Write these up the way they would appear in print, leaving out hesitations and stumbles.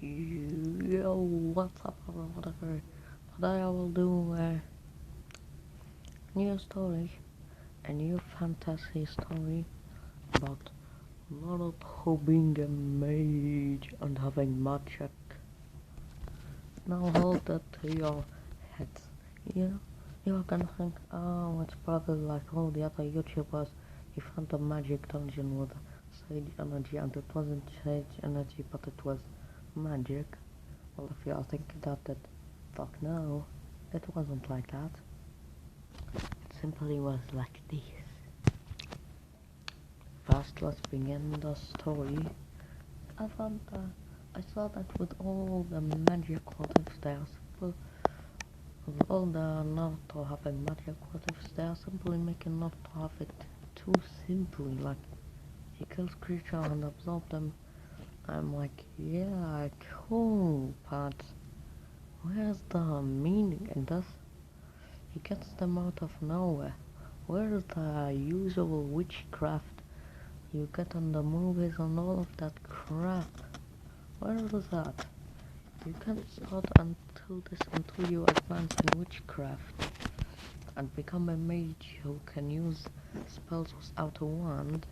Yo, what's up, whatever. Today I will do a new story, a new fantasy story about naruto being a mage and having magic. Now hold that to your heads. You're gonna think, oh, it's probably like all the other YouTubers. He found a magic dungeon with sage energy, and it wasn't sage energy, but it was magic. Well, if you are thinking that, fuck no, it wasn't like that. It simply was like this. First, let's begin the story. I found I saw that with all the magic qualities there, with all the Naruto having magic qualities, they are simply making Naruto have it too simply. Like, he kills creatures and absorbs them. I'm like, yeah, cool, but where's the meaning in this? He gets them out of nowhere. Where's the usual witchcraft you get in the movies and all of that crap? Where is that? You can't start until you advance in witchcraft and become a mage who can use spells without a wand.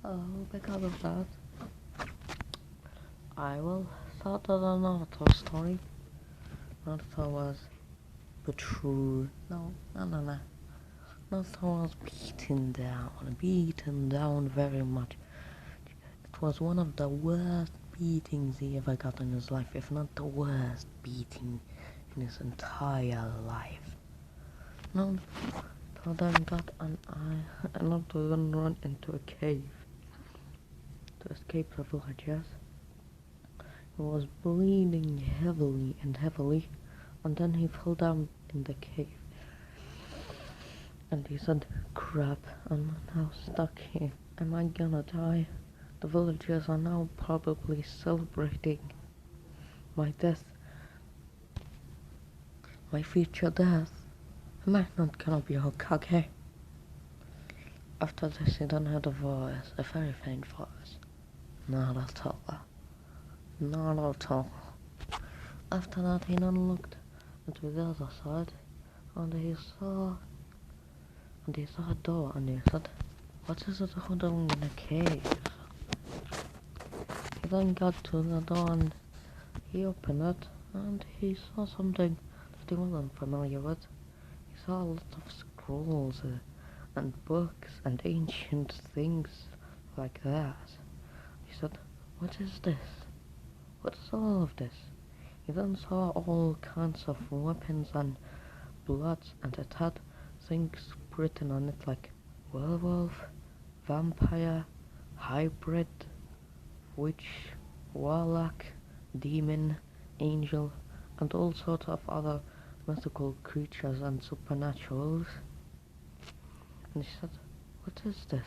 So because of that, I will start on another story. Naruto was betrayed. No. Naruto was beaten down very much. It was one of the worst beatings he ever got in his life, if not the worst beating in his entire life. Naruto then got an eye, and Naruto then run into a cave to escape the villagers. He was bleeding heavily, and then he fell down in the cave. And he said, crap, I'm now stuck here. Am I gonna die? The villagers are now probably celebrating my death, my future death. Am I not gonna be okay? After this, he then heard a voice, a very faint voice. Naruto. After that, he then looked into the other side, and he saw a door, and he said, what is it doing in a cave? He then got to the door and he opened it, and he saw something that he wasn't familiar with. He saw a lot of scrolls and books and ancient things like that. He said, what is this? What is all of this? He then saw all kinds of weapons and bloods, and it had things written on it like werewolf, vampire, hybrid, witch, warlock, demon, angel, and all sorts of other mythical creatures and supernaturals. And he said, what is this?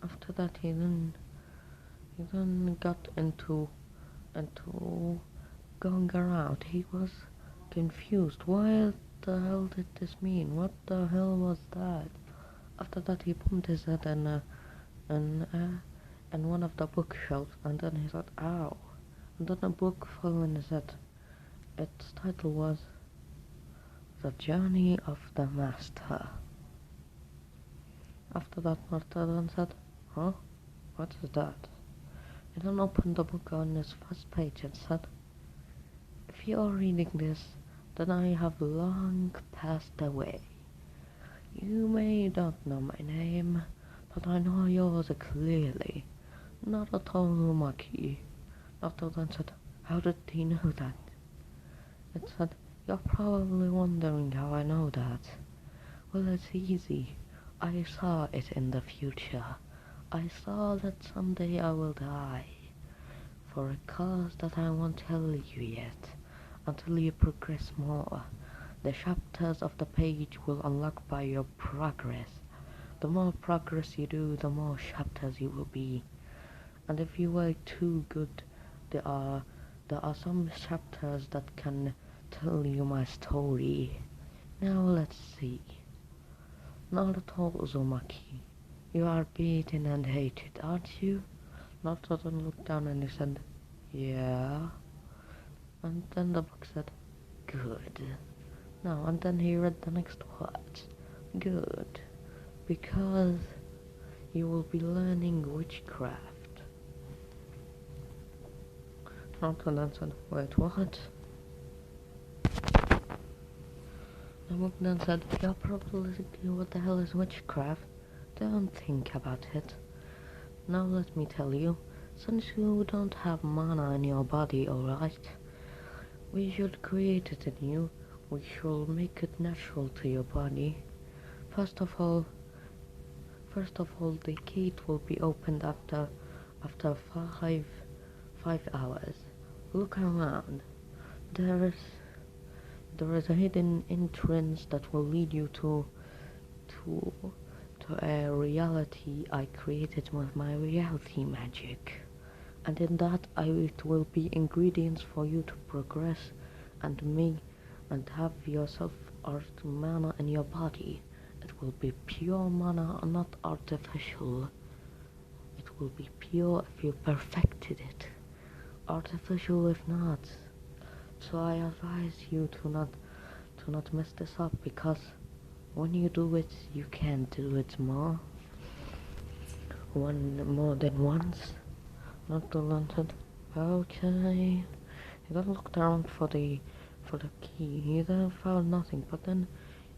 After that, he then got into going around. He was confused. What the hell did this mean? What the hell was that? After that, he bumped his head in one of the bookshelves, and then he said, ow. And then a book fell in his head. Its title was The Journey of the Master. After that, Martha then said, huh? What is that? He then opened the book on his first page and said, if you are reading this, then I have long passed away. You may not know my name, but I know yours clearly. Naruto Uzumaki. Naruto then said, how did he know that? It said, you're probably wondering how I know that. Well, it's easy. I saw it in the future. I saw that someday I will die, for a cause that I won't tell you yet, until you progress more. The chapters of the page will unlock by your progress. The more progress you do, the more chapters you will be. And if you were too good, there are some chapters that can tell you my story. Now let's see. Naruto Uzumaki, you are beaten and hated, aren't you? Naruto then looked down and he said, yeah. And then the book said, good. No, and then he read the next words. Good. Because you will be learning witchcraft. Naruto then said, wait, what? The book then said, you're probably thinking, what the hell is witchcraft? Don't think about it. Now let me tell you, since you don't have mana in your body, alright? We should create it in you. We should make it natural to your body. First of all, the gate will be opened after 5 hours. Look around. There is a hidden entrance that will lead you to a reality I created with my reality magic. And in that it will be ingredients for you to progress and have yourself art mana in your body. It will be pure mana, not artificial. It will be pure if you perfected it. Artificial if not. So I advise you to not mess this up, because when you do it, you can do it more than once. Not the lantern. Okay. He then looked around for the key. He then found nothing, but then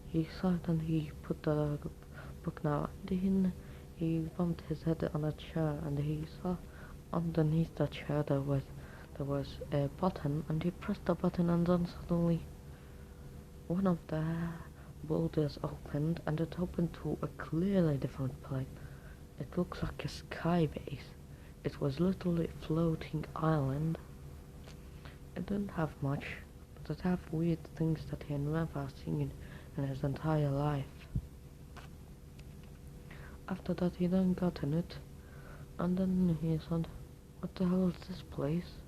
he saw it and he put the book down. Then he bumped his head on a chair and he saw underneath the chair there was a button, and he pressed the button, and then suddenly one of the boulders opened, and it opened to a clearly different place. It looks like a sky base. It was literally a floating island. It didn't have much, but it had weird things that he had never seen in his entire life. After that he then got in it, and then he said, what the hell is this place?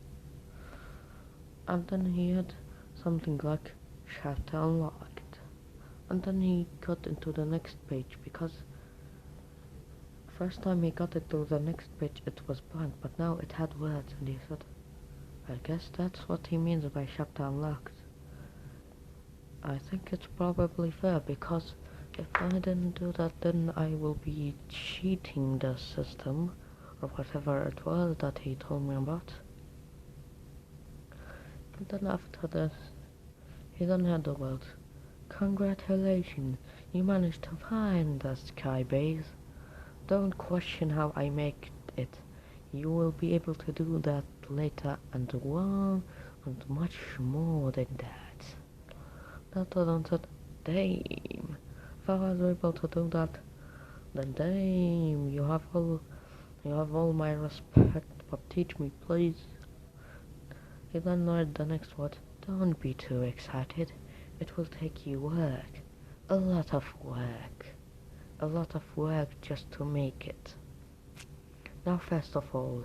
And then he had something like chapter unlocked. And then he got into the next page, because first time he got it to the next page it was blank, but now it had words, and he said, I guess that's what he means by chapter unlocked. I think it's probably fair, because if I didn't do that, then I will be cheating the system, or whatever it was that he told me about. And then after this, he then had the words, congratulations, you managed to find the sky base. Don't question how I make it. You will be able to do that later, and much more than that. Nathan said, damn, if I was able to do that, then damn, you have all my respect, but teach me, please. He then read the next word. Don't be too excited. It will take you work. A lot of work just to make it. Now first of all,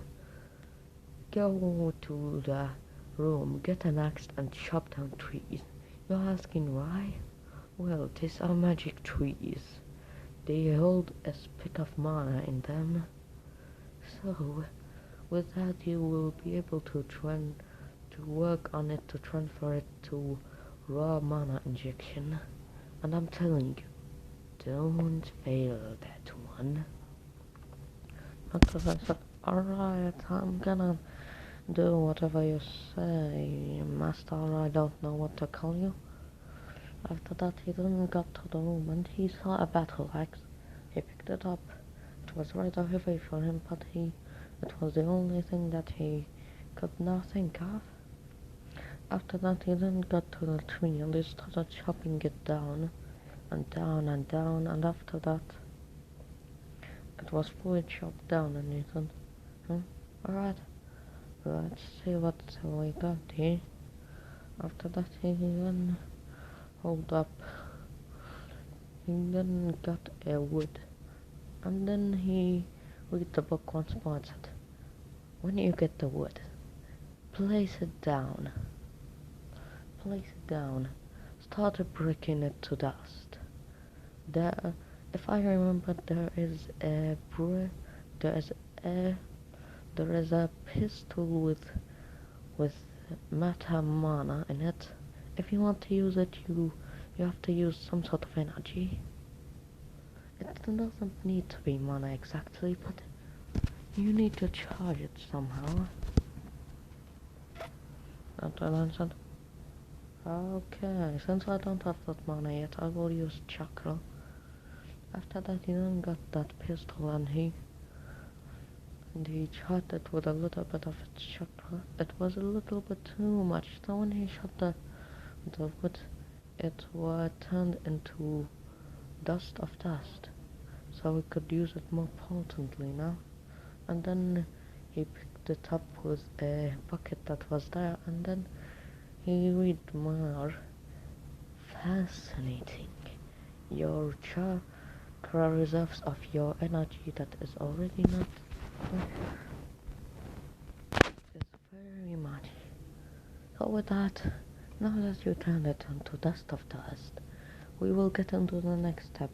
go to the room, get an axe and chop down trees. You're asking why? Well, these are magic trees. They hold a speck of mana in them. So, with that you will be able to work on it to transfer it to raw mana injection. And I'm telling you, don't fail that one. After I said, alright, I'm gonna do whatever you say, master, I don't know what to call you. After that he then got to the room and he saw a battle axe. He picked it up. It was rather heavy for him, but it was the only thing that he could now think of. After that he then got to the tree and he started chopping it down and down and down, and after that it was fully chopped down, and he said, alright, let's see what we got here. After that he then got a wood, and then he read the book once more and said, when you get the wood, place it down, start breaking it to dust. If I remember, there is a there is a pistol with meta mana in it. If you want to use it, you have to use some sort of energy. It doesn't need to be mana exactly, but you need to charge it somehow. Okay, since I don't have that mana yet, I will use chakra. After that, he then got that pistol and he shot it with a little bit of its chakra. It was a little bit too much, so when he shot the wood, it turned into dust of dust, so we could use it more potently now. And then he picked it up with a bucket that was there, and then he read more. Fascinating. Your chakra reserves of your energy that is already not is very much. So with that, now that you turned it into dust of dust, we will get into the next step.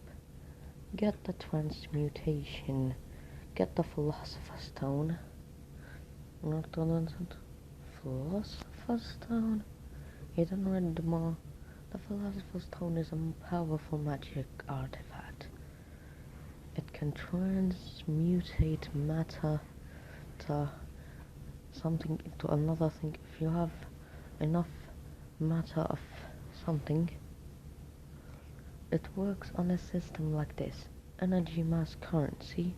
Get the transmutation. Get the Philosopher's Stone. Philosopher's Stone? You don't read more. The Philosopher's Stone is a powerful magic artifact. It can transmutate matter to something into another thing. If you have enough matter of something, it works on a system like this. Energy mass currency.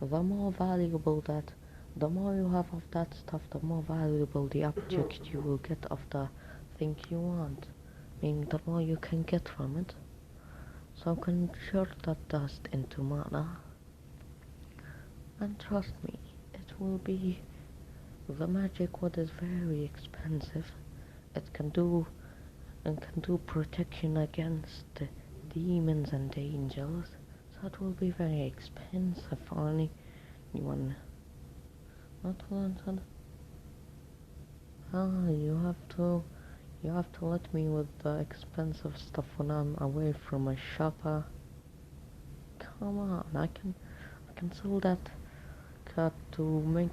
The more valuable that, the more you have of that stuff, the more valuable the object you will get of the thing you want. Meaning the more you can get from it. So convert that dust into mana. And trust me, it will be the magic what is very expensive. It can do protection against demons and angels. So it will be very expensive for anyone. Not wanted. You have to let me with the expensive stuff when I'm away from my shopper. Come on, I can sell that cat to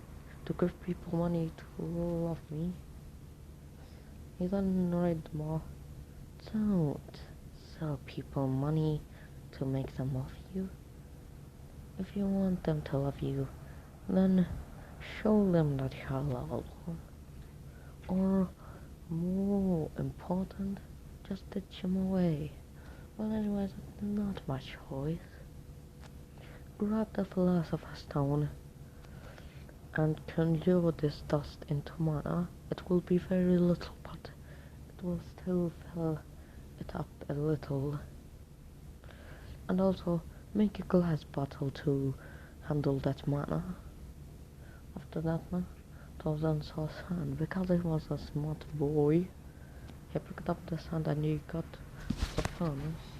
give people money to love me. You don't read more. Don't sell people money to make them love you. If you want them to love you, then show them that you're lovable. Or more important, just ditch them away. Well, anyways, not much choice. Grab the Philosopher's Stone and conjure this dust into mana. It will be very little, but it will still fill it up a little. And also, make a glass bottle to handle that mana. After that, Tarzan saw sand. Because he was a smart boy, he picked up the sand and he got the furnace.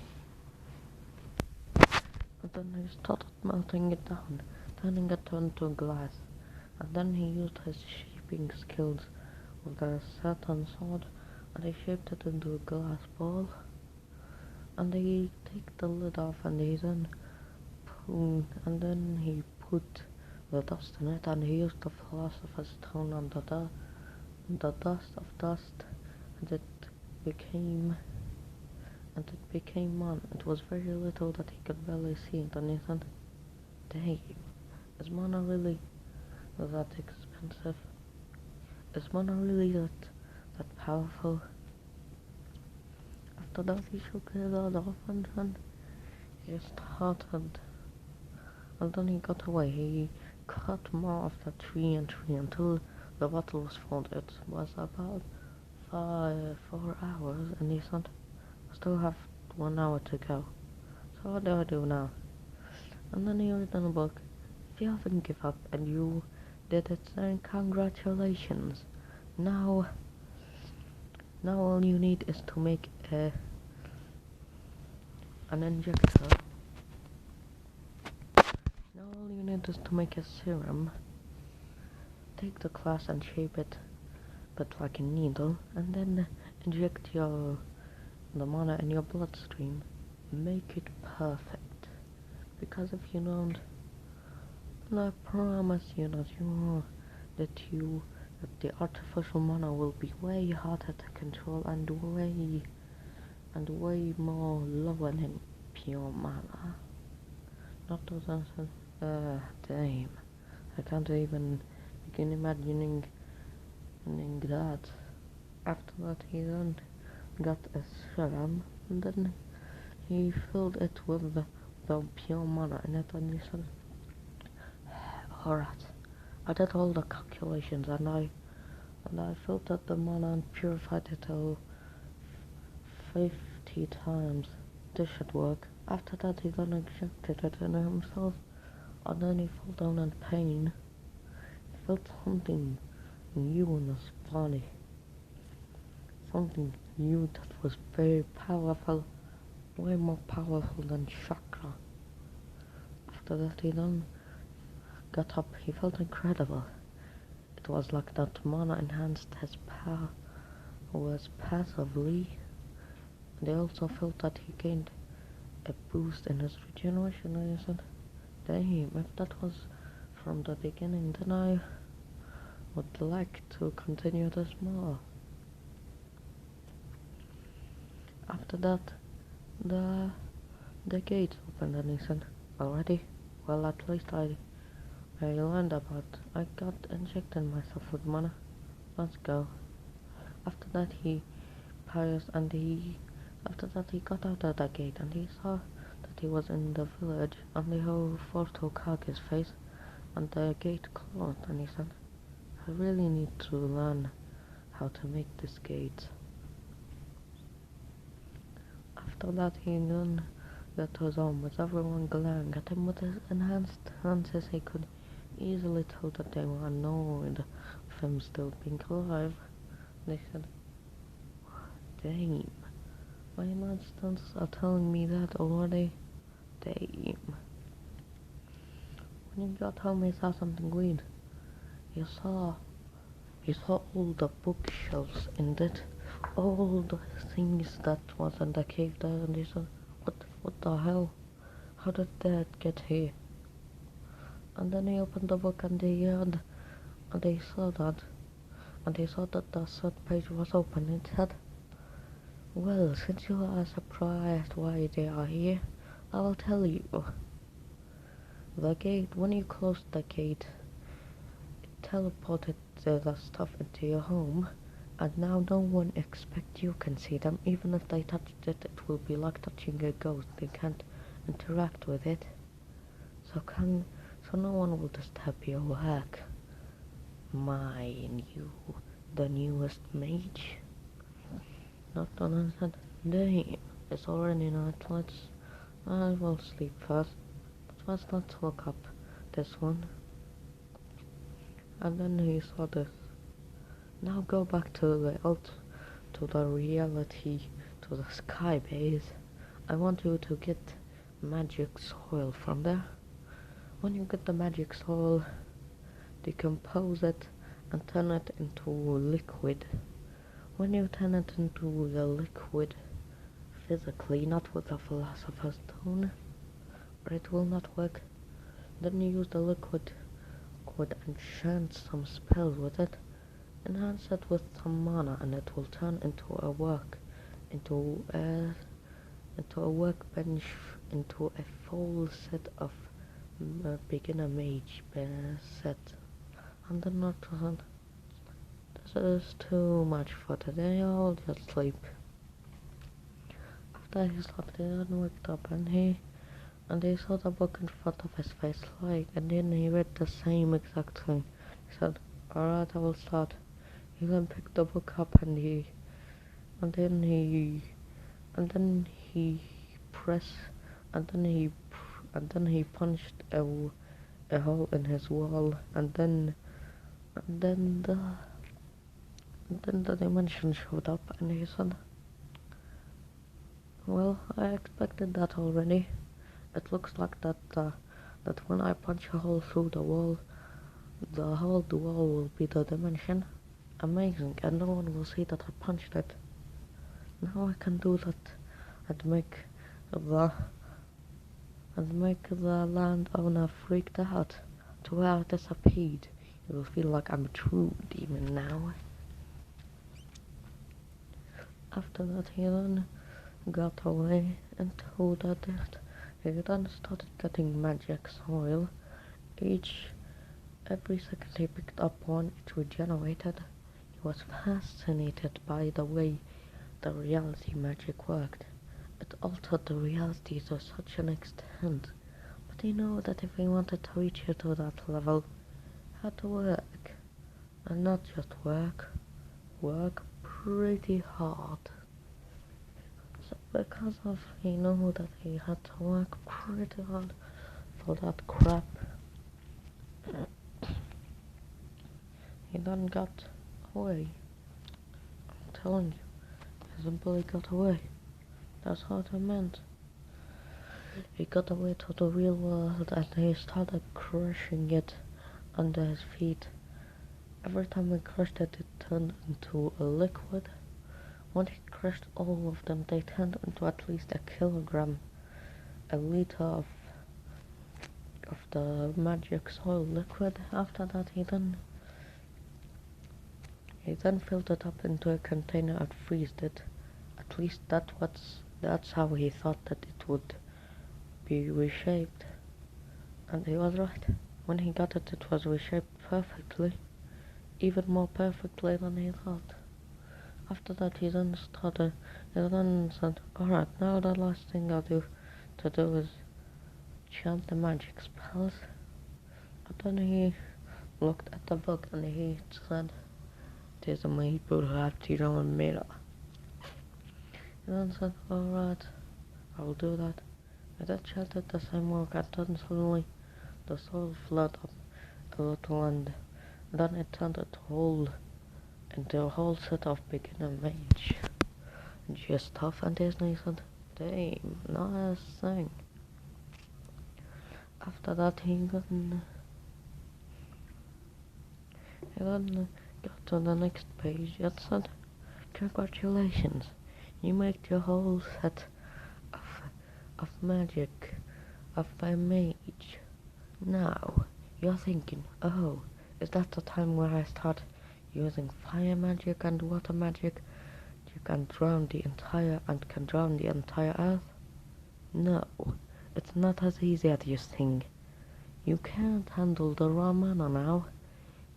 And then he started melting it down, turning it into glass. And then he used his shaping skills with the Saturn sword, and he shaped it into a glass ball. And he took the lid off, and he he put the dust in it, and he used the Philosopher's Stone on the dust of dust, and it became one. It was very little that he could barely see it, and he said, "Dang, is mana really that expensive? Is mana really that powerful?" After that, he shook his head off, and then he started, and then he got away. He cut more of the tree until the bottle was full. It was about 4 hours, and he said, "I still have 1 hour to go. So what do I do now?" And then he read in a book, "If you haven't give up and you did it, then congratulations. Now all you need is to make an injector. Now all you need is to make a serum. Take the glass and shape it, but like a needle, and then inject the mana in your bloodstream. Make it perfect. Because if you don't, And I promise you that the artificial mana will be way harder to control and way more lower than pure mana. Not those answers. Damn. I can't even begin imagining that. After that he then got a serum and then he filled it with the pure mana in it and he said, alright. I did all the calculations and I filtered the mana and purified it till 50 times. This should work. After that he then injected it in himself and then he fell down in pain. He felt something new in his body. Something new that was very powerful. Way more powerful than chakra. After that he then got up. He felt incredible. It was like that mana enhanced his power was passively. And I also felt that he gained a boost in his regeneration. And I said, damn, if that was from the beginning, then I would like to continue this more. After that, the gate opened and he said, already? Well, at least I learned about. I got injected myself with mana. Let's go. After that he passed and after that he got out of the gate and he saw that he was in the village and the whole photo caught his face and the gate closed and he said, I really need to learn how to make this gate. After that he then got to his home with everyone glaring at him with his enhanced senses. He could easily tell that they were annoyed with him still being alive. They said, damn, my instincts are telling me that already. Damn. When he got home he saw something weird. He saw all the bookshelves in it, all the things that was in the cave there, and he said, what the hell? How did that get here? And then he opened the book and he saw that the third page was open. It said, well, since you are surprised why they are here, I will tell you. The gate, when you closed the gate, it teleported the stuff into your home, and now no one expects you can see them. Even if they touched it, it will be like touching a ghost. They can't interact with it. So no one will disturb your work. The newest mage. Not on said, damn, it's already night. I will sleep first. But first let's look up this one. And then he saw this. Now go back to the reality, to the sky base. I want you to get magic soil from there. When you get the magic soil, decompose it and turn it into liquid. When you turn it into the liquid physically, not with the philosopher's stone, or it will not work, then you use the liquid and chant some spells with it, enhance it with some mana, and it will turn into a workbench, into a full set of beginner mage set. And then not this is too much for today. I'll just sleep. After he slept, he then waked up and he saw the book in front of his face, and then he read the same exact thing. He said, alright, I will start. He then picked the book up and then he punched a hole in his wall, and then the dimension showed up, and he said, well, I expected that already. It looks like that when I punch a hole through the wall will be the dimension. Amazing, and no one will see that I punched it. Now I can do that and make the landowner freaked out. to have disappeared. You will feel like I'm a true demon now. After that, he then got away and told her that he then started getting magic soil. Every second he picked up one, it regenerated. He was fascinated by the way the reality magic worked. It altered the reality to such an extent. But he knew that if he wanted to reach it to that level, he had to work. And not just work pretty hard. So because of he knew that he had to work pretty hard for that crap, he then got away. I'm telling you, he simply got away. That's what I meant. He got away to the real world and he started crushing it under his feet. Every time he crushed it, it turned into a liquid. When he crushed all of them, they turned into at least a kilogram, a liter of the magic soil liquid. After that, he then filled it up into a container and freezed it. At least that's how he thought that it would be reshaped. And he was right. When he got it, it was reshaped perfectly, even more perfectly than he thought. After that, he then said, alright, now the last thing I'll do is chant the magic spells. And then he looked at the book and he said, it is a maple to your own mirror. He then said, alright, I'll do that. I then chanted the same work and then suddenly the soul flooded up a little and then it turned into a whole set of beginner mage. Jsjwh and Disney said, damn, nice thing. After that he then got to the next page and said, congratulations, you made your whole set of magic of a mage. Now, you're thinking, oh, is that the time where I start using fire magic and water magic? You can drown the entire earth? No, it's not as easy as you think. You can't handle the raw mana now.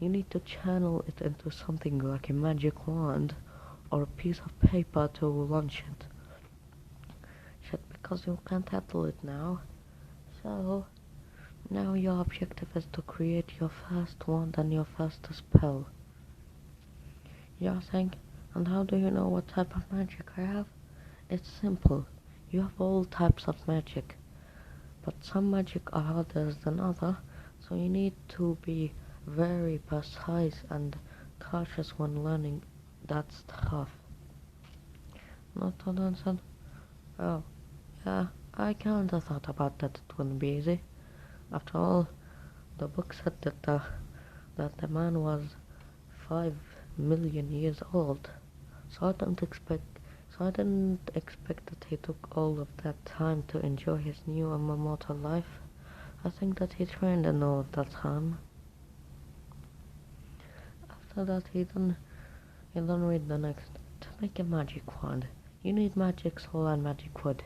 You need to channel it into something like a magic wand or a piece of paper to launch it. Shit, because you can't handle it now. So, now your objective is to create your first wand and your first spell. You're saying, and how do you know what type of magic I have? It's simple. You have all types of magic, but some magic are harder than others, so you need to be very precise and cautious when learning that stuff. Not to said, oh, yeah, I kinda thought about that it wouldn't be easy. After all, the book said that the man was 5 million years old, so I didn't expect that he took all of that time to enjoy his new and immortal life. I think that he trained in all of that time. After that, he then read the next. To make a magic wand, you need magic soil and magic wood.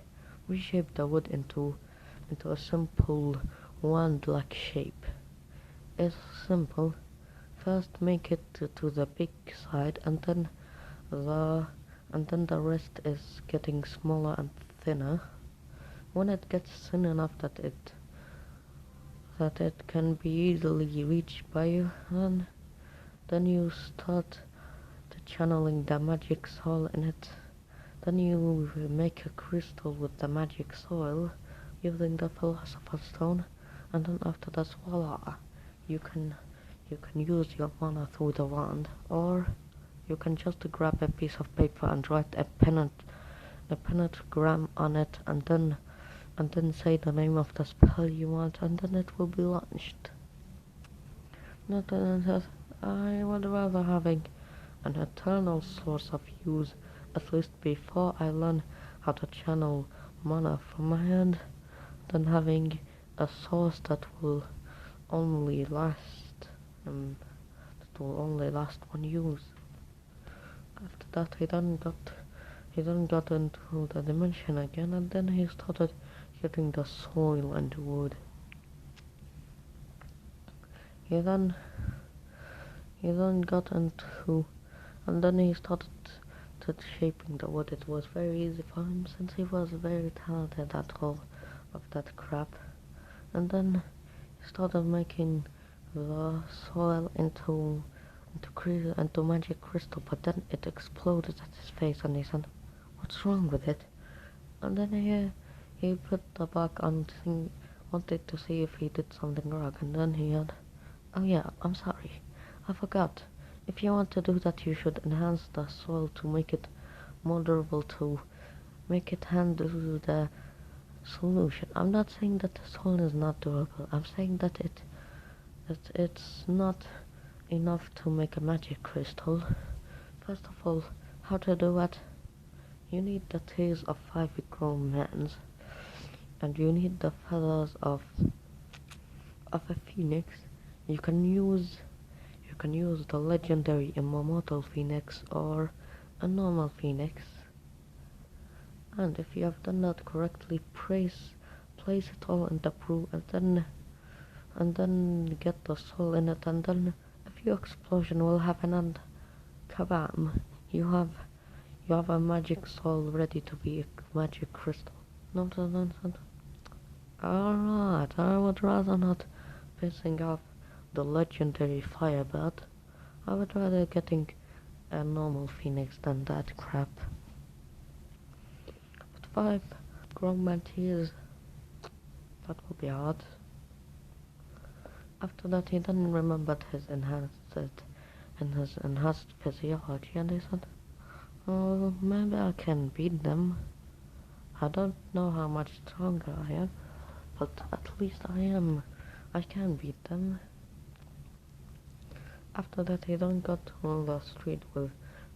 Reshape the wood into a simple wand-like shape. It's simple. First make it to the big side and then the rest is getting smaller and thinner. When it gets thin enough that it can be easily reached by you, then you start channeling the magic soil in it. Then you make a crystal with the magic soil using the philosopher's stone, and then after that, voila, you can use your mana through the wand, or you can just grab a piece of paper and write a pentagram on it, and then say the name of the spell you want, and then it will be launched. Not says, I would rather having an eternal source of use, at least before I learn how to channel mana from my hand, than having a source that will only last, um, that will only last one use. After that, he then got into the dimension again, and then he started getting the soil and wood. He then he then got into, and then he started to shaping the wood. It was very easy for him since he was very talented at all of that crap. And then he started making the soil into magic crystal, but then it exploded at his face, and he said, "What's wrong with it?" And then he put the back on, wanted to see if he did something wrong, and then he had, "Oh yeah, I'm sorry, I forgot. If you want to do that, you should enhance the soil to make it more durable, to make it handle the solution." I'm not saying that the soil is not durable. I'm saying that it's not enough to make a magic crystal. First of all, how to do it? You need the tails of 5 grown men, and you need the feathers of a phoenix. You can use the legendary immortal phoenix or a normal phoenix. And if you have done that correctly, place it all in the brew, and then get the soul in it, and then a few explosion will happen, and kabam! You have a magic soul ready to be a magic crystal. No nonsense. Alright, I would rather not pissing off the legendary firebird. I would rather getting a normal phoenix than that crap. But 5 grown mantis, that will be hard. After that, he then remembered his enhanced physiology, and he said, "Oh, maybe I can beat them. I don't know how much stronger I am, but at least I can beat them." After that, he then got on the street with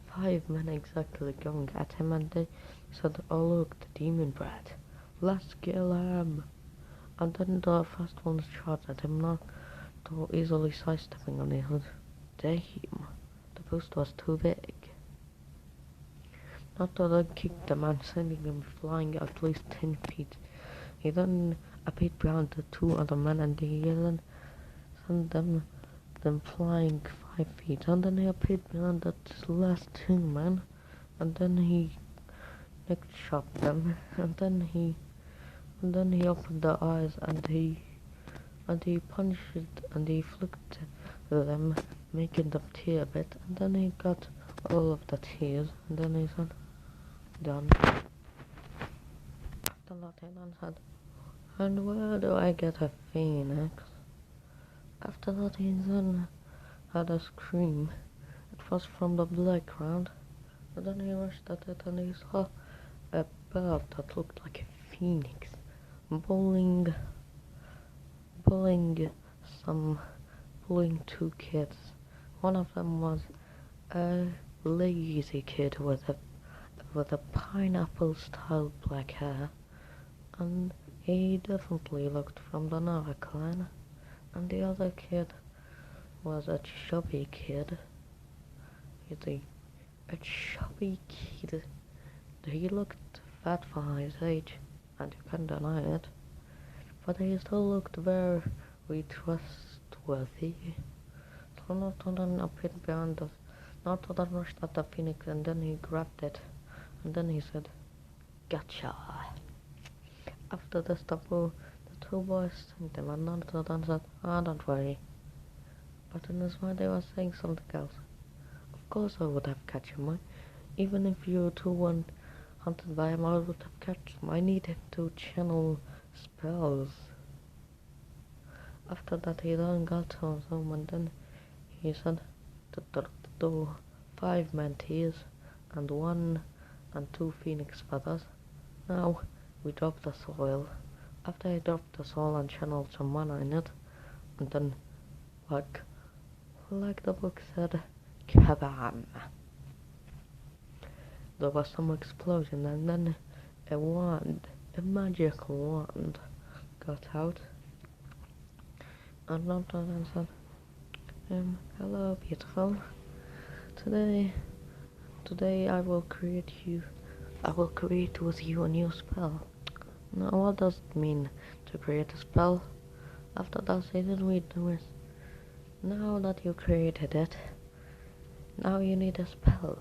5 men exactly going at him, and they said, "Oh look, the demon brat, let's kill him." And then the first one shot at him, not too easily sidestepping on his hood. Damn, the boost was too big. Naruto then kicked the man, sending him flying at least 10 feet. He then appeared behind the 2 other men, and he then sent them flying 5 feet. And then he appeared behind the last 2 men, and then he neck shot them. And then he opened their eyes, and he punched and he flicked them, making them tear a bit. And then he got all of the tears, and then he said, "Done." After that, he then said, "And where do I get a phoenix?" After that, he then had a scream. It was from the background, and then he rushed at it, and he saw a bird that looked like a phoenix bullying bullying 2 kids. One of them was a lazy kid with a pineapple style black hair, and he definitely looked from the Nara clan. And the other kid was a chubby kid. A chubby kid. He looked fat for his age, and you can't deny it, but he still looked very trustworthy. So Naruto then appeared behind us. Naruto then rushed at the phoenix, and then he grabbed it, and then he said, "Gotcha." After this, the 2 boys thanked him, and Naruto then said, "Ah, don't worry." But in his mind, they were saying something else. "Of course I would have catch him. Even if you 2 weren't hunted by him, I would have catch him. I need him to channel spells." After that, he then got to his home, and then he said to 5 mantis and 1 and 2 phoenix feathers, "Now we drop the soil." After he dropped the soil and channeled some mana in it, and then like the book said, kabam! There was some explosion, and then a magic wand got out. And not then said, hello beautiful. Today I will create with you a new spell. Now what does it mean to create a spell? After that season we do it. Now that you created it, now you need a spell.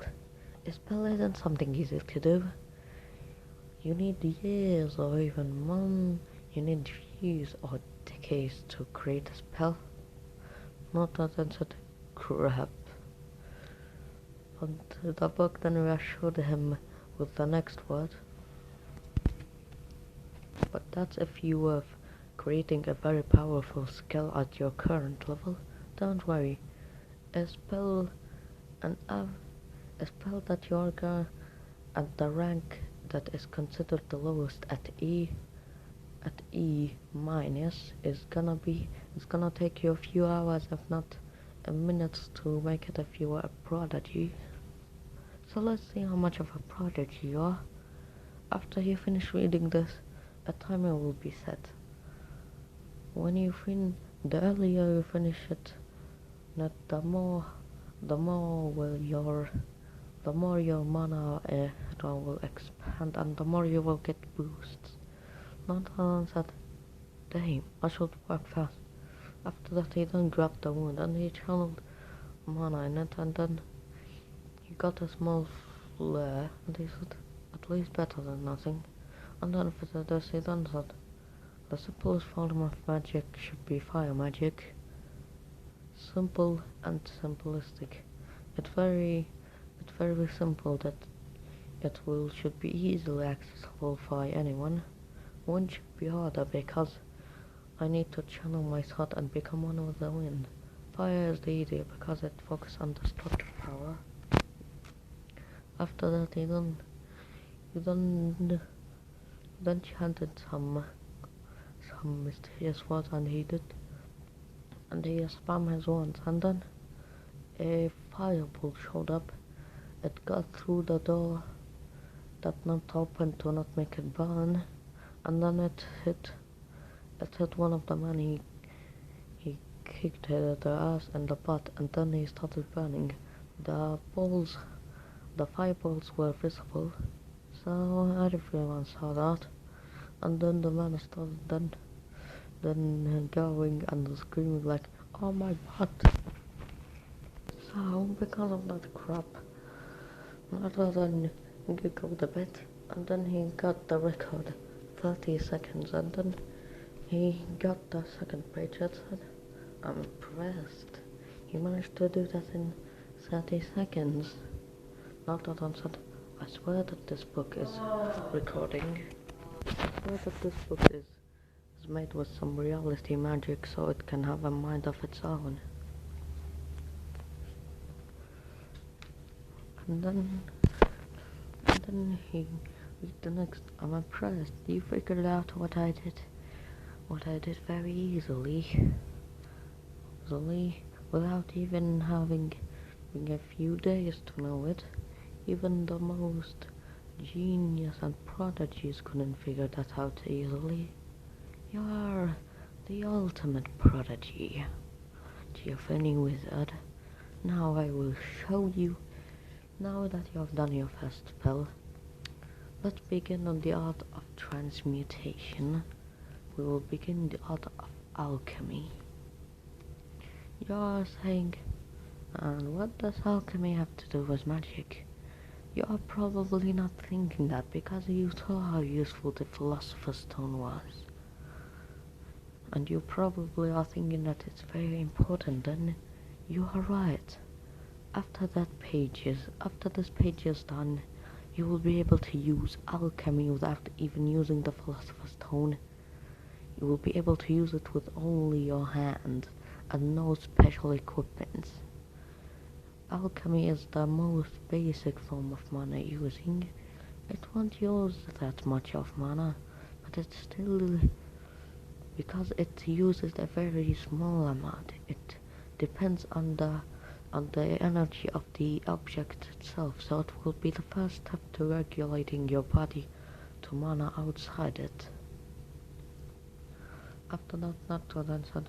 A spell isn't something easy to do. You need years or even months. You need years or decades to create a spell. Not that it's a crap. But the book then reassured him with the next word. But that's if you were creating a very powerful skill at your current level. Don't worry. A spell that you are at the rank that is considered the lowest at E minus it's gonna take you a few hours if not minutes to make it if you are a prodigy. So let's see how much of a prodigy you are. After you finish reading this, a timer will be set. The earlier you finish it, the more your mana will expand and the more you will get boosts. Not only said, damn, I should work fast. After that he then grabbed the wound and he channeled mana in it and then he got a small flare and he said, at least better than nothing. And then after this he then said, the simplest form of magic should be fire magic. Simple and simplistic. It's very simple that should be easily accessible by anyone. One should be harder because I need to channel my thought and become one with the wind. Fire is the easier because it focuses on destructive power. After that he then chanted some mysterious words and he spammed his wands and then a fireball showed up. It got through the door that not open to not make it burn, and then it hit one of the men. He kicked their ass in the butt and then he started burning. The fireballs were visible, so everyone saw that. And then the man started then going and screaming like, oh my butt. So because of that crap, rather than giggled a bit, and then he got the record 30 seconds and then he got the second page that said, I'm impressed. He managed to do that in 30 seconds. Nocturne said, I swear that this book is recording. I swear that this book is made with some reality magic so it can have a mind of its own. And then he read the next, I'm impressed. You figured out what I did very easily. Without even having a few days to know it. Even the most genius and prodigies couldn't figure that out easily. You're the ultimate prodigy, Jsjwh wizard. Now I will show you. Now that you have done your first spell, let's begin on the art of transmutation. We will begin the art of alchemy. You're saying, and what does alchemy have to do with magic? You're probably not thinking that because you saw how useful the Philosopher's Stone was. And you probably are thinking that it's very important, then you are right. After this page is done, you will be able to use alchemy without even using the Philosopher's Stone. You will be able to use it with only your hand and no special equipment. Alchemy is the most basic form of mana using. It won't use that much of mana, but it's still, because it uses a very small amount. It depends on the energy of the object itself, so it will be the first step to regulating your body to mana outside it. After that, Naruto then said,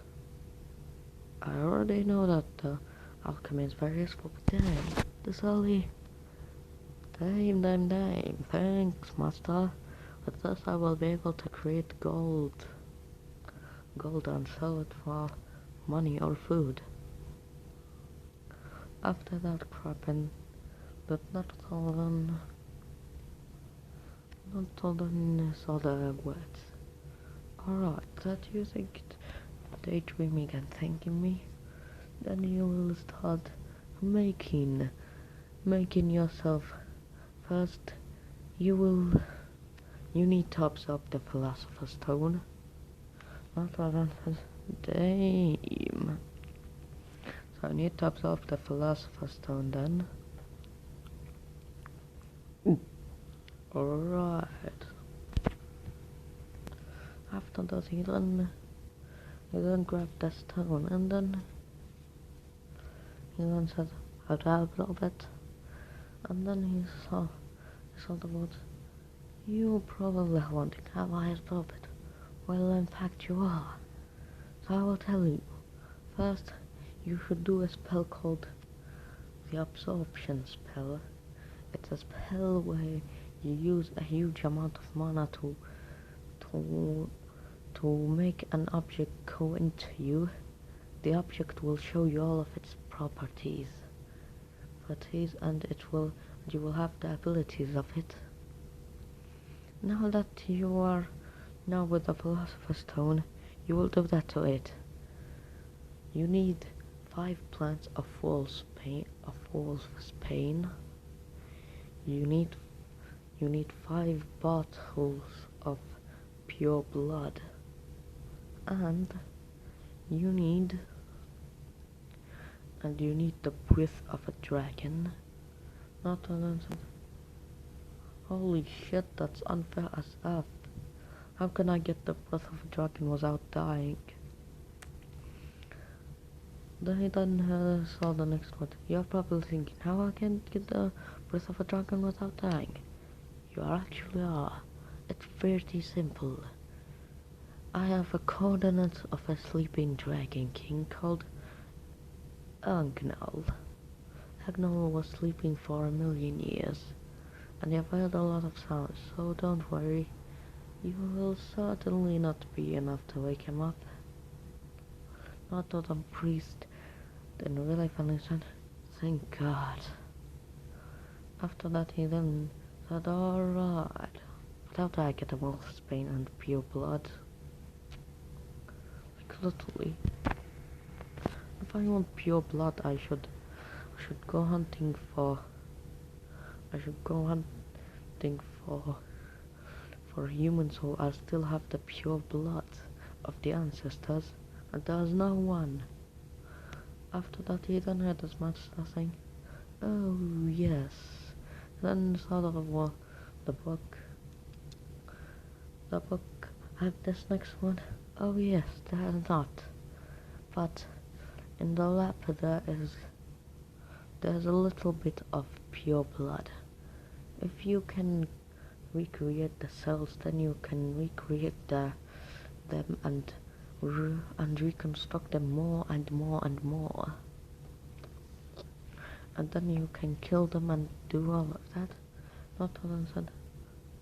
I already know that alchemy is very useful, but damn, this early. Damn. Thanks, master. With this I will be able to create gold. Gold and sell it for money or food. After that crap and but not all done. Not all done is other words. Alright, that you think daydreaming and thanking me? Then you will start making yourself. First, you need to absorb the philosopher's stone. Not rather damn. So I need to absorb the philosopher's stone then. Alright. After that he then grab the stone and then he then said how to absorb it. And then he saw the words. You probably wondering how I absorb it. Well, in fact you are. So I will tell you. First, you should do a spell called the absorption spell. It's a spell where you use a huge amount of mana to make an object go into you. The object will show you all of its properties, and you will have the abilities of it. Now that you are now with the philosopher's stone, you will do that to it. You need 5 plants of wolf's pain. You need 5 bottles of pure blood, and you need the breath of a dragon. Not unanswered. Holy shit, that's unfair as F. How can I get the breath of a dragon without dying? Then he saw the next one. You're probably thinking, how I can get the breath of a dragon without dying? You actually are. It's pretty simple. I have a coordinate of a sleeping dragon king called Agnal. Agnal was sleeping for 1,000,000 years, and I've heard a lot of sounds, so don't worry. You will certainly not be enough to wake him up. Not to the priest. Then really funny said, thank God. After that he then said, alright. But after I get a wolf's bane and pure blood. Like literally. If I want pure blood I should go hunting for humans who I still have the pure blood of the ancestors, and there's no one. After that he then heard his master saying, oh yes. Then saw the book had this next one. Oh yes, there's not. But in the lab there's a little bit of pure blood. If you can recreate the cells, then you can recreate them and reconstruct them more and more and more. And then you can kill them and do all of that. Not one said,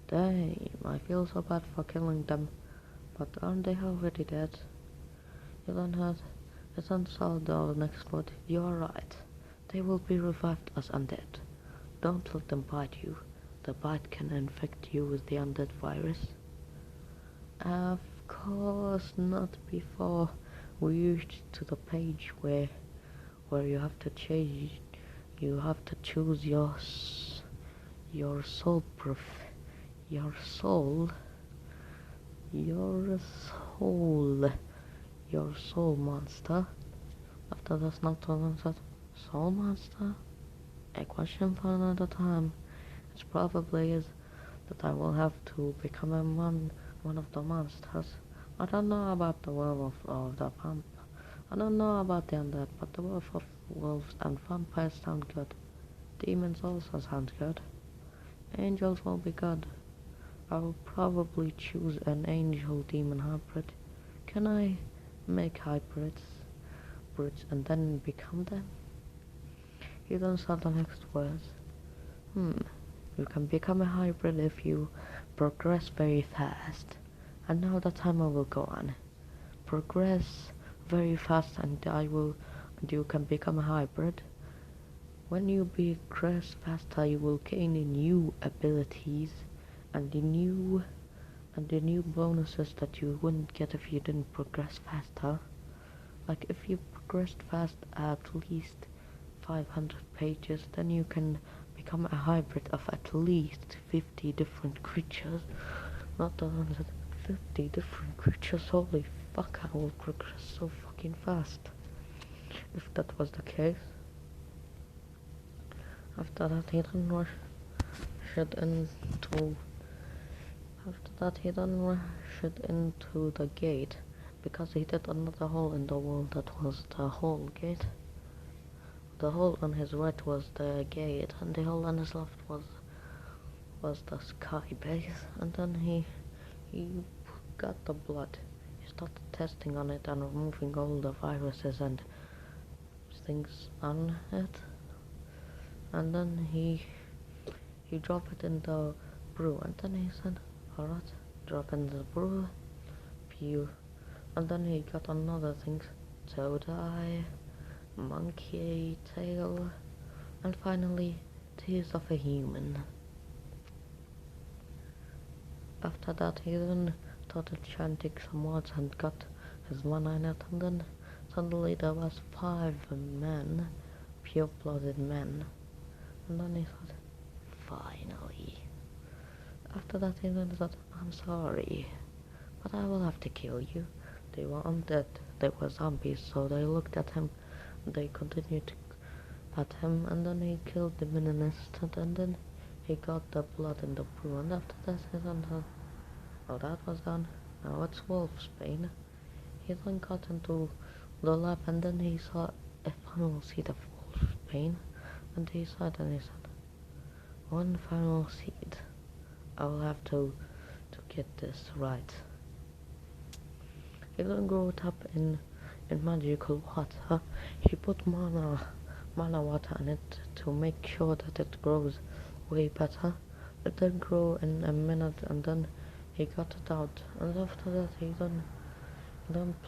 damn, I feel so bad for killing them, but aren't they already dead? You then saw the next word. You're right. They will be revived as undead. Don't let them bite you. The bite can infect you with the undead virus. Of course not before we reach to the page where you have to choose your soul monster. After this not one said, soul monster? A question for another time. It probably is that I will have to become one of the monsters. I don't know about the werewolf or the vamp. I don't know about the undead, but the werewolves and vampires sound good. Demons also sound good. Angels will be good. I will probably choose an angel demon hybrid. Can I make hybrids? hybrids and then become them? He then said the next words. You can become a hybrid if you progress very fast. And now the timer will go on. Progress very fast and you can become a hybrid. When you progress faster you will gain new abilities and the new bonuses that you wouldn't get if you didn't progress faster. Like if you progressed fast at least 500 pages, then you can become a hybrid of at least 50 different creatures. Not 150 different creatures, holy fuck, I will progress so fucking fast. If that was the case. After that he then rushed into the gate, because he did another hole in the wall that was the whole gate. The hole on his right was the gate, and the hole on his left was the sky base. And then he got the blood. He started testing on it and removing all the viruses and things on it. And then he dropped it in the brew, and then he said, alright, drop in the brew, pew. And then he got another things, toad eye, monkey tail, and finally tears of a human. After that he then started chanting some words and got his mana in it, and then suddenly there was 5 men, pure-blooded men. And then he thought, finally. After that he then thought, I'm sorry, but I will have to kill you. They were undead, they were zombies, so they looked at him, they continued at him, and then he killed the minimalist, and then he got the blood in the brew, and after that he then thought, oh, that was done, now it's Wolfsbane. He then got into the lab, and then he saw a final seed of Wolfsbane, and he said, one final seed. I will have to get this right. He then grew it up in magical water. He put mana water in it to make sure that it grows way better. It then grew in a minute, and then he got it out. And after that he then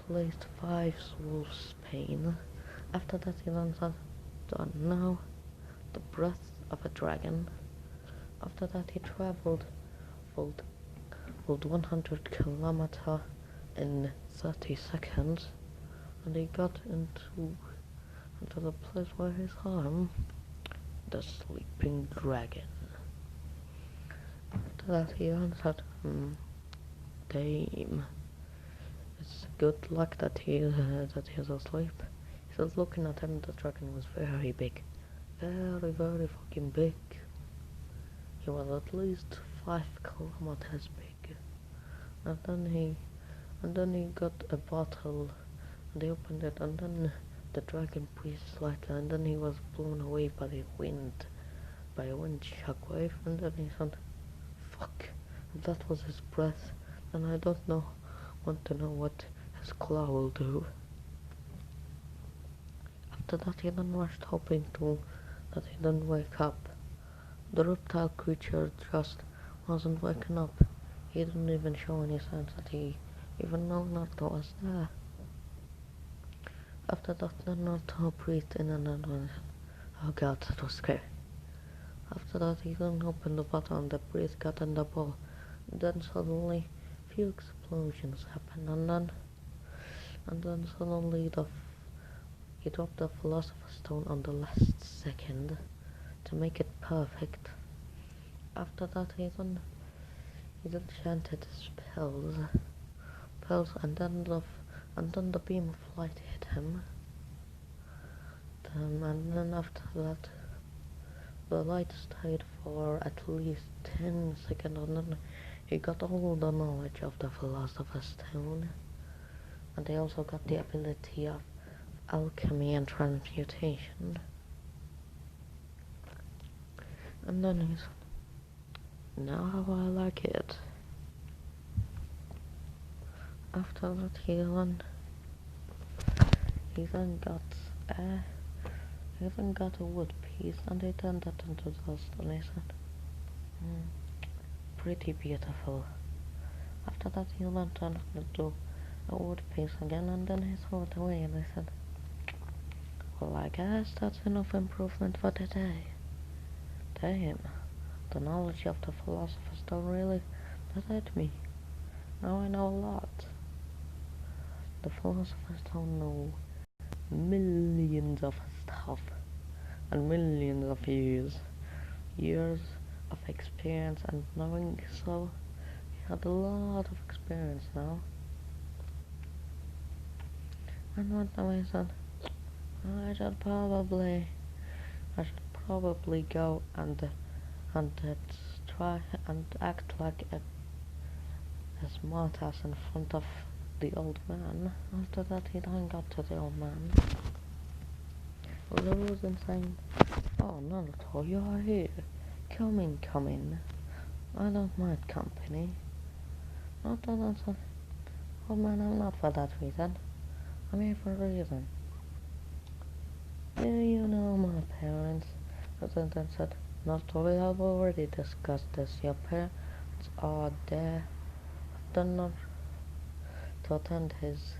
placed 5 Wolfsbane. After that he then said, done now, the breath of a dragon. After that he traveled 100 kilometers in 30 seconds, and he got into the place where he saw him, the sleeping dragon. After that he answered, damn, it's good luck that he is asleep. He says, looking at him, the dragon was very big, very, very fucking big. He was at least 5 kilometers big. And then he got a bottle, and he opened it, and then the dragon breathed slightly, and then he was blown away by a wind shockwave, and then he said, fuck, if that was his breath, then I don't want to know what his claw will do. After that he then rushed, hoping that he didn't wake up. The reptile creature just wasn't waking up. He didn't even show any signs that he even knew Naruto was there. After that, Naruto breathed in and out and said, oh god, that was scary. After that, he then opened the bottle and the breath got in the bowl. Then suddenly, few explosions happened, and then suddenly he dropped the Philosopher's Stone on the last second to make it perfect. After that he then chanted spells, and then the beam of light hit him. And then after that, the light stayed for at least 10 seconds, and then he got all the knowledge of the Philosopher's Stone, and he also got the ability of alchemy and transmutation. And then he said, now how I like it. After that he he then got a wood piece and he turned that into dust and he said, pretty beautiful. After that he then turned it into a wood piece again and then he threw it away and I said, well, I guess that's enough improvement for today. Damn, the knowledge of the philosophers don't really hurt me. Now I know a lot. The philosophers don't know millions of stuff and millions of years of experience and knowing, so he had a lot of experience now. And one time I said, I should probably go and try and act like a smart ass in front of the old man. After that he then got to the old man. Rose and saying, oh Naruto, you are here. Come in. I don't mind company. Naruto said, oh man, I'm not for that reason. I'm here for a reason. Do you know my parents? Rose then said, Naruto, we have already discussed this. Your parents are there. Then Naruto turned his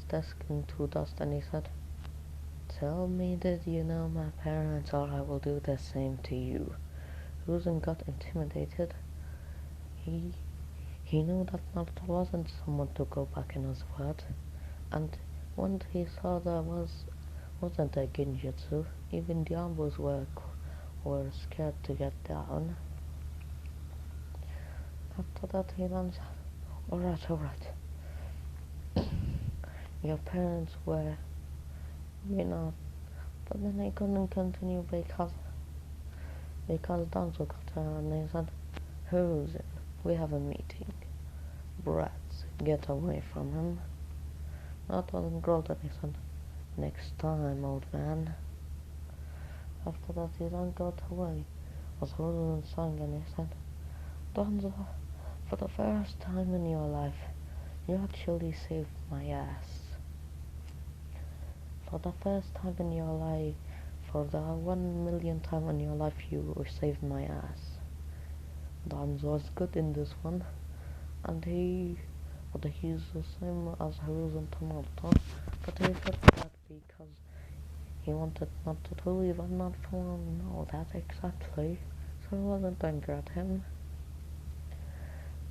desk into dust and he said, tell me, did you know my parents, or I will do the same to you. Ruzen got intimidated. He knew that Naruto wasn't someone to go back in his word, and when he saw there wasn't a genjutsu, even the ambos were scared to get down. After that he then said, alright. Your parents were, but then they couldn't continue because Danzo got there and they said, who's in? We have a meeting. Brats, get away from him. Not on growth and he said, next time, old man. After that he then got away. Was Rosen sang and he said, Danzo, for the first time in your life, you actually saved my ass. For the first time in your life, for the 1 million time in your life, you saved my ass. Danzo was good in this one, and he's the same as Haruzen Tomato, but he said that because he wanted not to leave and not to know that exactly, so he wasn't angry at him.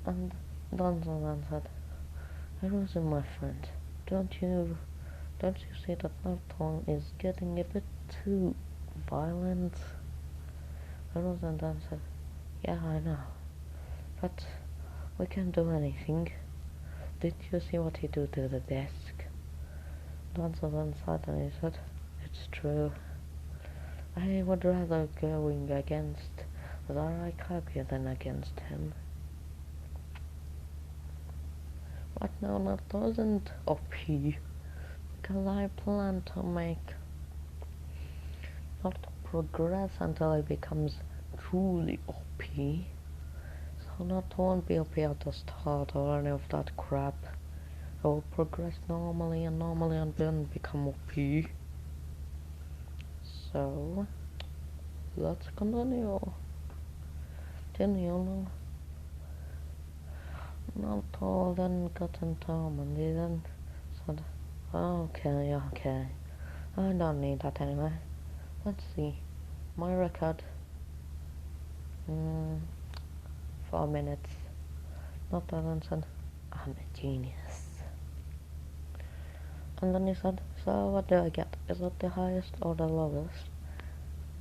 And Danzo then said, Haruzen, my friend, don't you see that Naruto is getting a bit too violent? Haruzen then said, yeah, I know, but we can't do anything. Did you see what he did to the desk? Danzo then sighed and he said, it's true. I would rather going against Zarakaga than against him. But no, Naruto isn't OP, because I plan to make Naruto progress until he becomes truly OP. So Naruto won't be OP at the start or any of that crap. I will progress normally and then become OP. So let's continue. Naruto then got into him and he then said, okay, I don't need that anyway. Let's see, my record, 4 minutes. Naruto then said, I'm a genius. And then he said, so what do I get? Is it the highest or the lowest?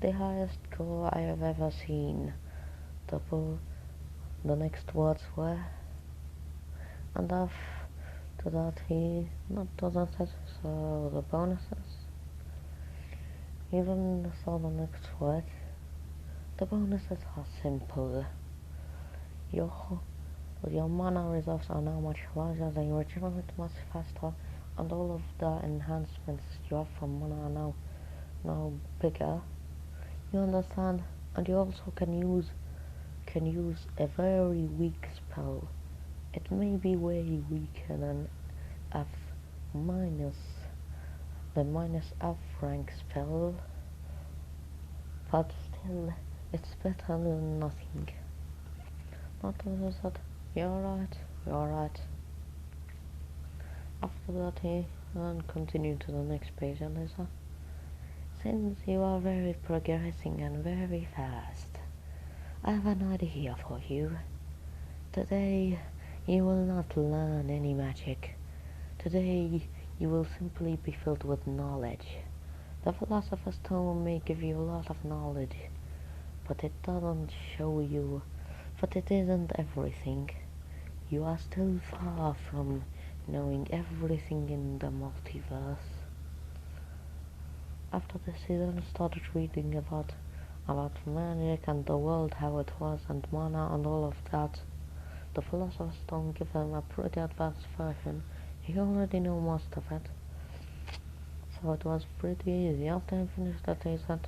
The highest score I have ever seen. The next words were, and after that he doesn't say, so the bonuses. Even saw the next word. The bonuses are simple. Your mana reserves are now much larger, they regenerate much faster, and all of the enhancements you have from mana are now bigger. You understand? And you also can use a very weak spell. It may be way weaker than F minus, the minus F rank spell, but still, it's better than nothing. Not as I said, you're right. After that, he then continued to the next page, and I said, since you are very progressing and very fast, I have an idea for you. Today, you will not learn any magic. Today, you will simply be filled with knowledge. The Philosopher's Stone may give you a lot of knowledge, but it doesn't show you, but it isn't everything. You are still far from knowing everything in the multiverse. After this, he then started reading about magic and the world, how it was, and mana and all of that. The Philosopher's Stone give him a pretty advanced version. He already knew most of it, so it was pretty easy. After I finished that, he said,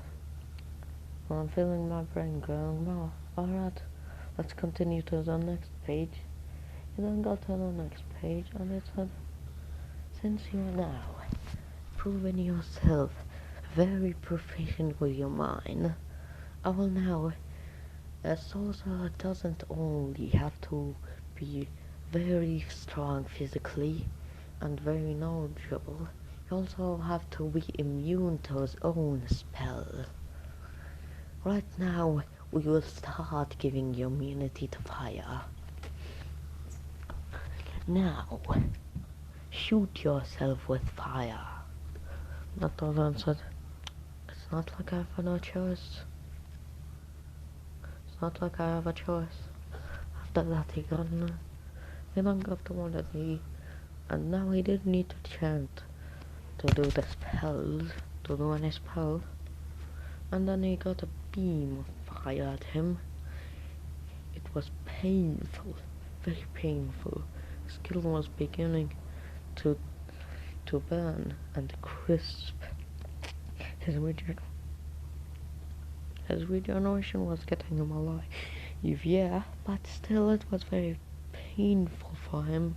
well, I'm feeling my brain growing more. Alright, let's continue to the next page. He then got to the next page, and it said, since you are now proving yourself very proficient with your mind, I will now, a sorcerer doesn't only have to be very strong physically and very knowledgeable, you also have to be immune to his own spell. Right now, we will start giving you immunity to fire. Now, shoot yourself with fire. Not all answered. It's not like I have no choice. It's not like I have a choice. After that, he then got to one of the, and now he didn't need to chant to do the spells, to do any spell. And then he got a beam of fire at him. It was painful, very painful. His skin was beginning to burn and crisp. His regeneration was getting him alive, yeah, but still it was very painful for him.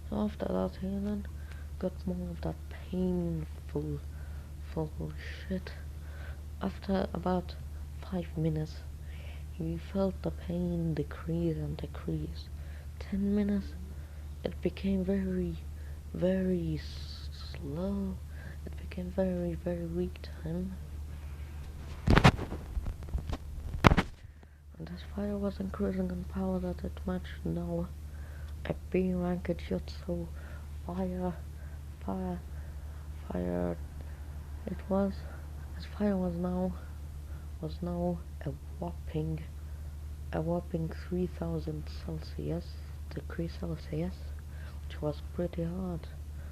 So after that, he then got more of that painful shit. After about 5 minutes, he felt the pain decrease and decrease. 10 minutes, it became very, very slow. It became very, very weak to him. And his fire was increasing in power that it matched now a B rank Jsjwh fire. It was, his fire was now a whopping 3000 degrees Celsius, which was pretty hard.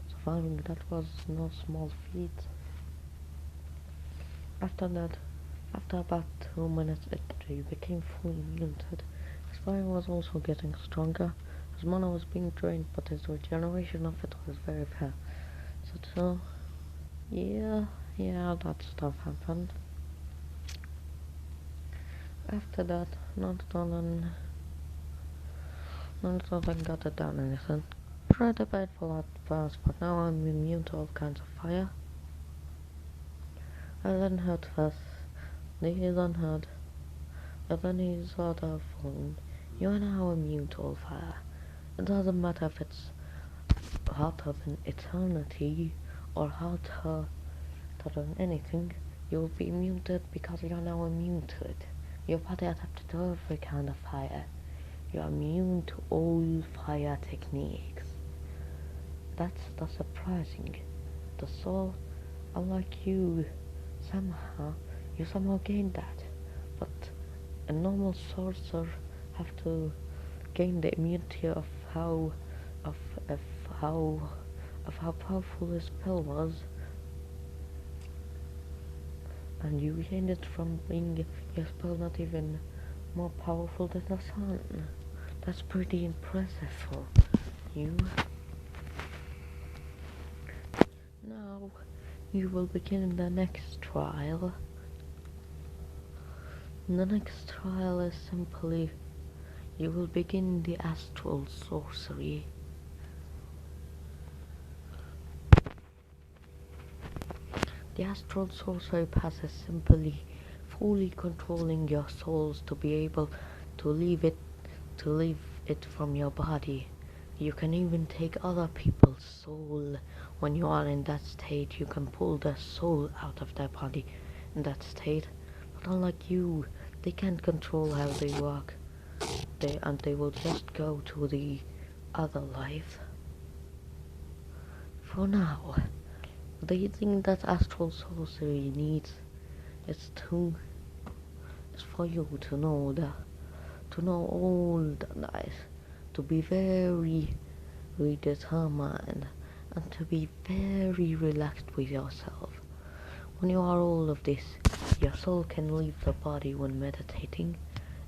Surviving that was no small feat. After that, after about 2 minutes, he became fully muted. His fire was also getting stronger. His mana was being drained, but his regeneration of it was very fast. So yeah, that stuff happened. After that, not done got it done anything. Tried to fight for that first, but now I'm immune to all kinds of fire. I then heard first, he then heard, and then he sort of you are now immune to all fire. It doesn't matter if it's hotter than eternity or hotter than anything, you'll be immune to it because you're now immune to it. Your body adapted to every kind of fire. You're immune to all fire techniques. That's the surprising. The soul, unlike you, somehow gained that. But a normal sorcerer have to gain the immunity of how powerful his spell was. And you gained it from being your spell not even more powerful than the sun. That's pretty impressive for you. Now you will begin the next trial. The next trial is simply you will begin the astral sorcery. The astral sorcery passes simply fully controlling your souls to be able to leave it from your body. You can even take other people's soul. When you are in that state, you can pull their soul out of their body in that state. But unlike you, they can't control how they work. They will just go to the other life. For now, the thing that astral sorcery needs is for you to know all the lies, to be very determined, and to be very relaxed with yourself. When you are all of this, your soul can leave the body when meditating.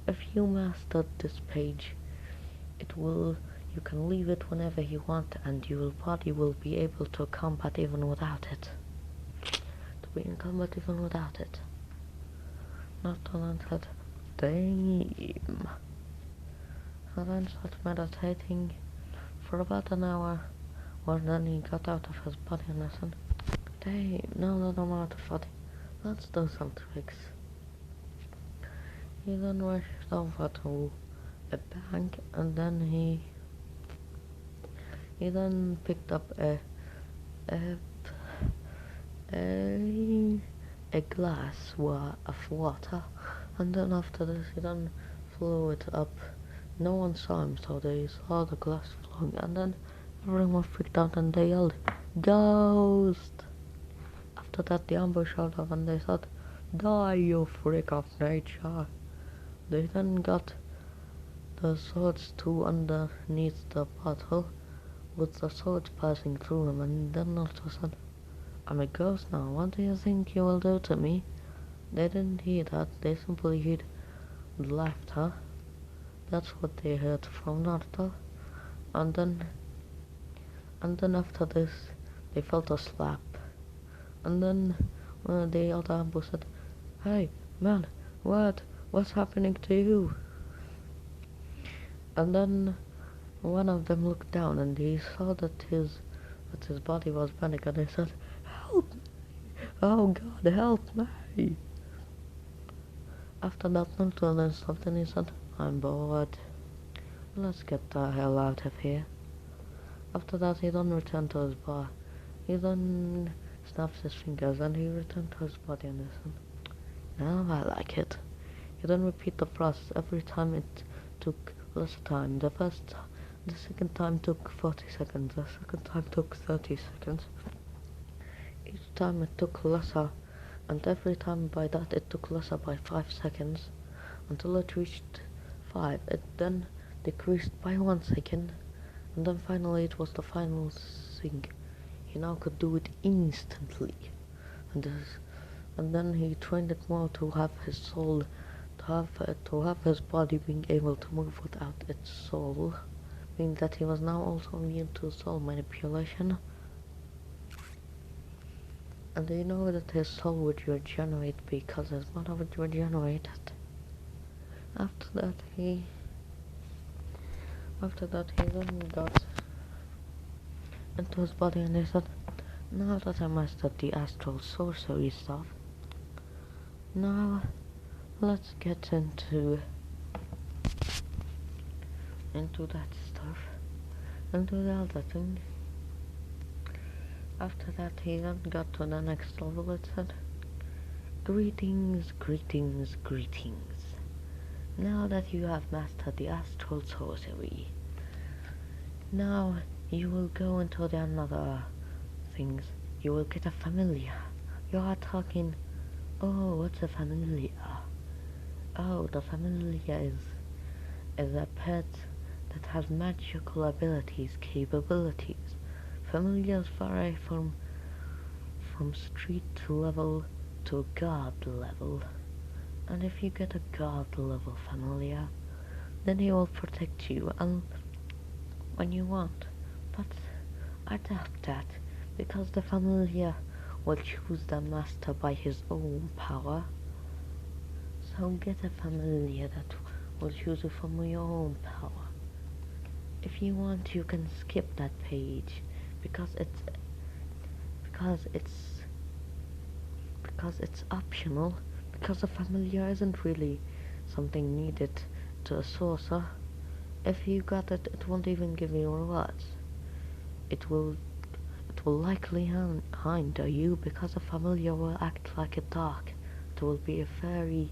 If you mastered this page, you can leave it whenever you want, and your body will be able to combat even without it. To be in combat even without it. Not talented. Damn. So then started meditating for about an hour. Well, then he got out of his body and listened. Damn, now that I'm out of body, let's do some tricks. He then rushed over to a bank, and then he then picked up a glass of water, and then after this he then flew it up. No one saw him, so they saw the glass flowing, and then everyone freaked out and they yelled, "Ghost!" After that the ambush showed up and they said, "Die, you freak of nature!" They then got the swords to underneath the bottle, with the swords passing through him, and then also said, "I'm a ghost now, what do you think you will do to me?" They didn't hear that, they simply heard laughter. That's what they heard from Naruto. And then after this, they felt a slap. And then one of the other ambush said, "Hey, man, what's happening to you?" And then one of them looked down and he saw that his body was burning, and he said, "Help me! Oh God, help me!" After that, Naruto then stopped and he said, "I'm bored. Let's get the hell out of here." After that, he then returned to his bar. He then snapped his fingers and he returned to his body and listened. "Now I like it." He then repeat the process. Every time it took less time. The second time took 40 seconds. The second time took 30 seconds. Each time it took lesser, and every time by that it took lesser by 5 seconds, until it reached 5. It then decreased by 1 second, and then finally it was the final thing. He now could do it instantly, and then he trained it more to have his soul, to have his body being able to move without its soul, meaning that he was now also immune to soul manipulation. And do you know that his soul would regenerate because his body would regenerate it? After that he then got into his body and he said, "Now that I mastered the astral sorcery stuff, now let's get into that stuff, into the other thing." After that he then got to the next level. It said, "Greetings, greetings, greetings. Now that you have mastered the astral sorcery, now you will go into the another things. You will get a familiar." You are talking, "Oh, what's a familiar?" Oh, the familiar is a pet that has magical abilities, capabilities. Familiars vary from street level to god level. And if you get a god level familiar, then he will protect you and when you want. But I doubt that, because the familiar will choose the master by his own power. So get a familiar that will choose you from your own power. If you want, you can skip that page, because because it's optional, because a familiar isn't really something needed to a sorcerer. If you got it, it won't even give you rewards. It will it will likely hinder you because a familiar will act like a dog. It will be a very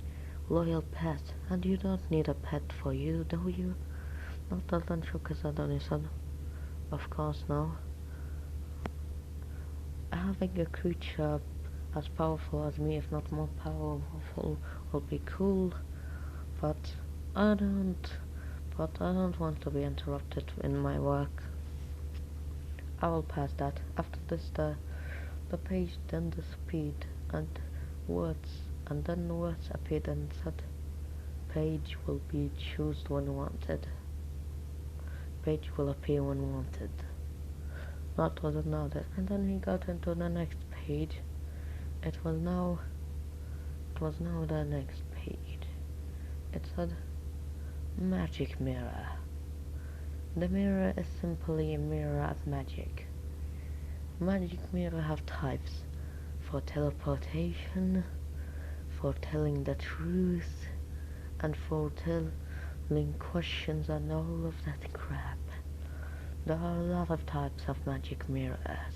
loyal pet, and you don't need a pet for you, do you? Not that Sjjwh is Adonisson. Of course no. Having a creature as powerful as me, if not more powerful, will be cool, but I don't I don't want to be interrupted in my work. I will pass that. After this the page then disappeared and words appeared and said page will be chosen when wanted. Page will appear when wanted. That was another. And then he got into the next page. It was now the next page. It said magic mirror. The mirror is simply a mirror of magic. Magic mirror have types for teleportation, for telling the truth, and for telling questions and all of that crap. There are a lot of types of magic mirrors.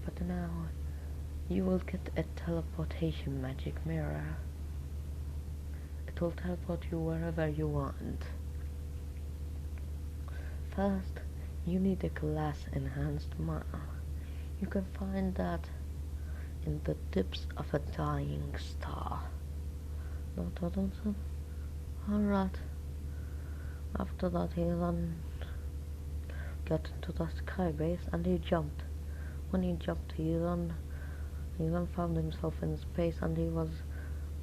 But now you will get a teleportation magic mirror. It will teleport you wherever you want. First, you need a glass enhanced mana. You can find that in the tips of a dying star. Alright. After that he then got into the sky base and he jumped. When he jumped he then found himself in space and he was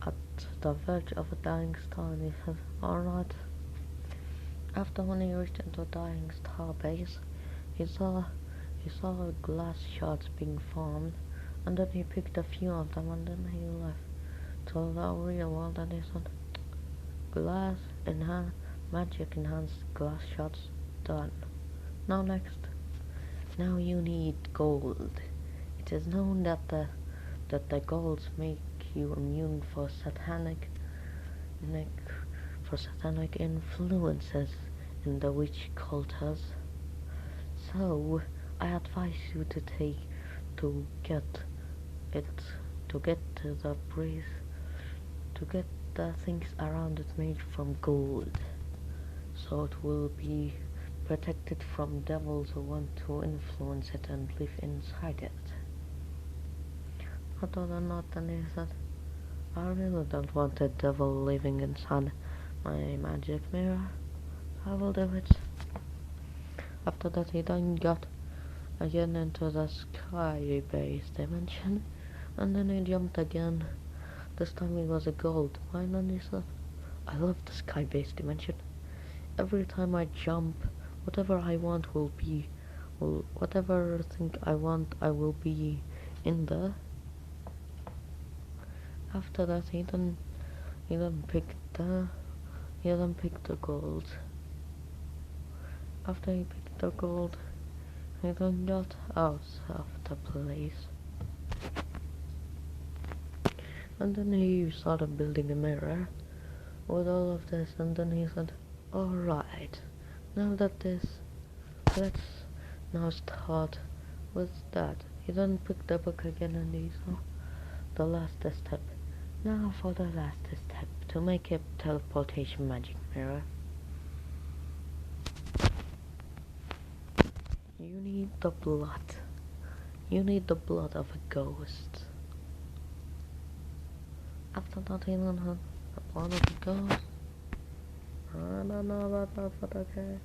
at the verge of a dying star and he said, alright. After when he reached into a dying star base, he saw glass shards being formed, and then he picked a few of them and then he left to the real world and he said, magic enhanced glass shards done. Now next. Now you need gold. It is known that the golds make you immune for satanic influences in the witch cultures. So I advise you to get the things around it made from gold, so it will be protected from devils who want to influence it and live inside it. Other than that, then he said, I really don't want a devil living inside my magic mirror. I will do it. After that he then got again into the sky base dimension, and then he jumped again. This time it was a gold mine and he said, I love the sky base dimension. Every time I jump, whatever I want whatever thing I want I will be in there. After that he then picked the gold. After he picked the gold, he then got out of the place. And then he started building a mirror with all of this, and then he said, alright, let's now start with that. He then picked the book again and he saw the last step. Now for the last step, to make a teleportation magic mirror. You need the blood. You need the blood of a ghost. After that he then had the blood of a ghost. I don't know about that, but okay.